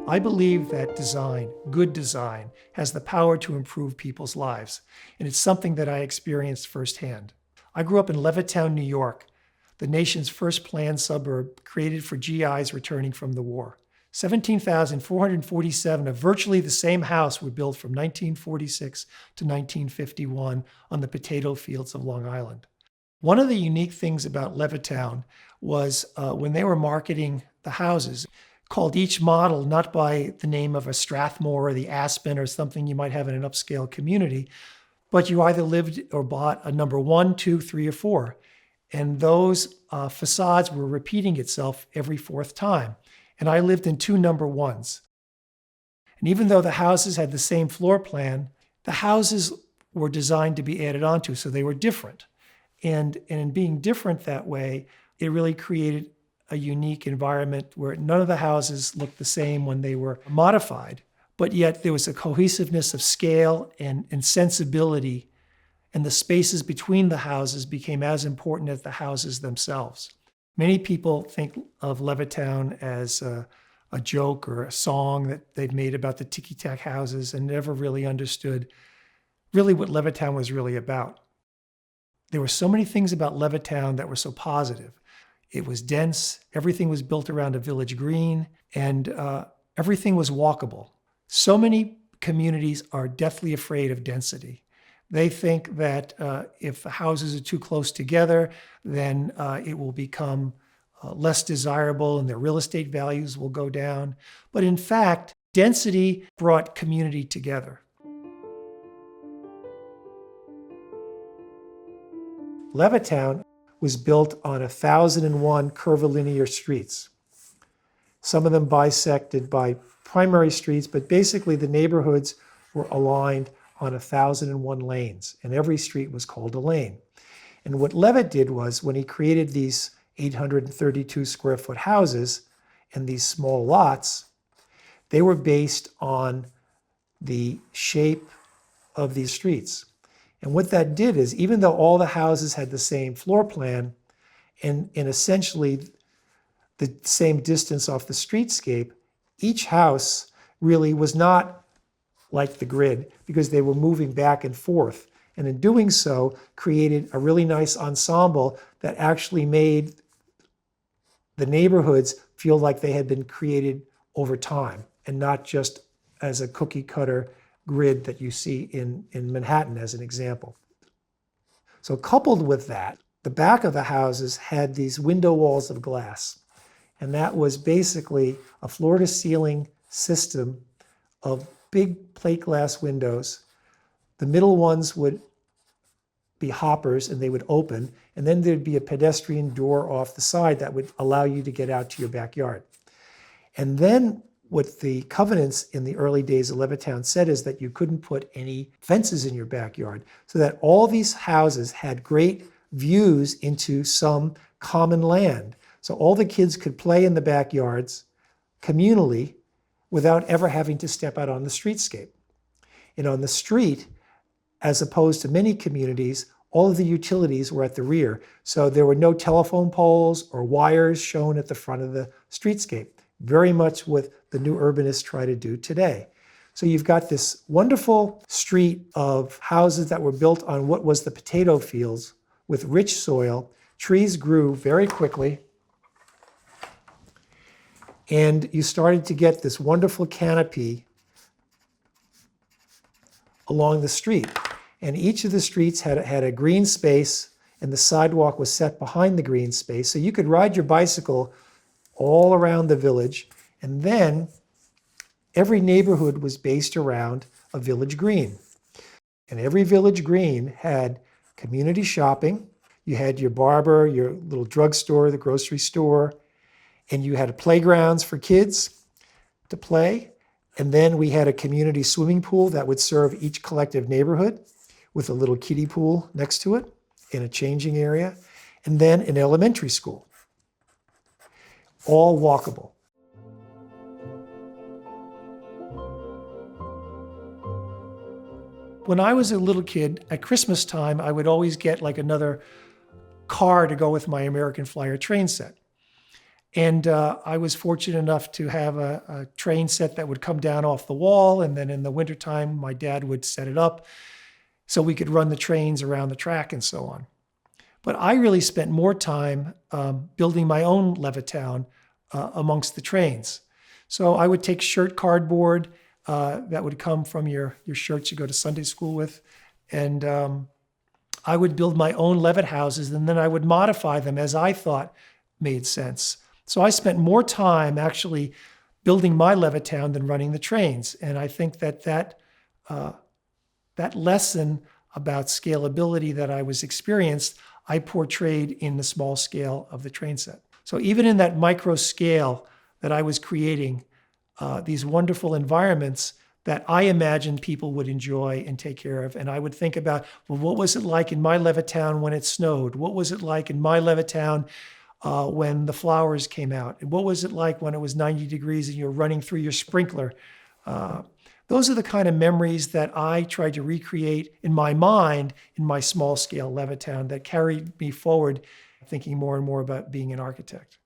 I believe that design, good design, has the power to improve people's lives, and it's something that I experienced firsthand. I grew up in Levittown, New York, the nation's first planned suburb created for GIs returning from the war. 17,447 of virtually the same house were built from 1946 to 1951 on the potato fields of Long Island. One of the unique things about Levittown was when they were marketing the houses, called each model not by the name of a Strathmore or the Aspen or something you might have in an upscale community, but you either lived or bought a number 1, 2, 3, or 4. And those facades were repeating itself every fourth time. And I lived in 2 number 1s. And even though the houses had the same floor plan, the houses were designed to be added onto, so they were different. And in being different that way, it really created a unique environment where none of the houses looked the same when they were modified, but yet there was a cohesiveness of scale and sensibility, and the spaces between the houses became as important as the houses themselves. Many people think of Levittown as a joke or a song that they've made about the ticky-tack houses and never really understood really what Levittown was really about. There were so many things about Levittown that were so positive. It was dense, everything was built around a village green, and everything was walkable. So many communities are deathly afraid of density. They think that if the houses are too close together, then it will become less desirable and their real estate values will go down. But in fact, density brought community together. Levittown was built on 1,001 curvilinear streets. Some of them bisected by primary streets, but basically the neighborhoods were aligned on 1,001 lanes, and every street was called a lane. And what Levitt did was, when he created these 832 square foot houses and these small lots, they were based on the shape of these streets. And what that did is, even though all the houses had the same floor plan and essentially the same distance off the streetscape, each house really was not like the grid because they were moving back and forth. And in doing so, created a really nice ensemble that actually made the neighborhoods feel like they had been created over time and not just as a cookie cutter grid that you see in Manhattan as an example. So coupled with that, the back of the houses had these window walls of glass. And that was basically a floor-to-ceiling system of big plate glass windows. The middle ones would be hoppers and they would open, and then there'd be a pedestrian door off the side that would allow you to get out to your backyard. And then what the covenants in the early days of Levittown said is that you couldn't put any fences in your backyard, so that all these houses had great views into some common land. So all the kids could play in the backyards communally without ever having to step out on the streetscape. And on the street, as opposed to many communities, all of the utilities were at the rear. So there were no telephone poles or wires shown at the front of the streetscape. Very much what the new urbanists try to do today. So you've got this wonderful street of houses that were built on what was the potato fields with rich soil. Trees grew very quickly. And you started to get this wonderful canopy along the street. And each of the streets had a green space, and the sidewalk was set behind the green space. So you could ride your bicycle all around the village. And then every neighborhood was based around a village green. And every village green had community shopping. You had your barber, your little drugstore, the grocery store, and you had playgrounds for kids to play. And then we had a community swimming pool that would serve each collective neighborhood with a little kiddie pool next to it in a changing area. And then an elementary school, all walkable. When I was a little kid, at Christmas time, I would always get like another car to go with my American Flyer train set. And I was fortunate enough to have a train set that would come down off the wall. And then in the wintertime, my dad would set it up so we could run the trains around the track and so on. But I really spent more time building my own Levittown amongst the trains. So I would take shirt cardboard that would come from your shirts you go to Sunday school with, and I would build my own Levitt houses, and then I would modify them as I thought made sense. So I spent more time actually building my Levittown than running the trains. And I think that lesson about scalability that I was experienced, I portrayed in the small scale of the train set. So even in that micro scale that I was creating, these wonderful environments that I imagined people would enjoy and take care of. And I would think about, well, what was it like in my Levittown when it snowed? What was it like in my Levittown when the flowers came out? And what was it like when it was 90 degrees and you're running through your sprinkler? Those are the kind of memories that I tried to recreate in my mind in my small scale Levittown that carried me forward thinking more and more about being an architect.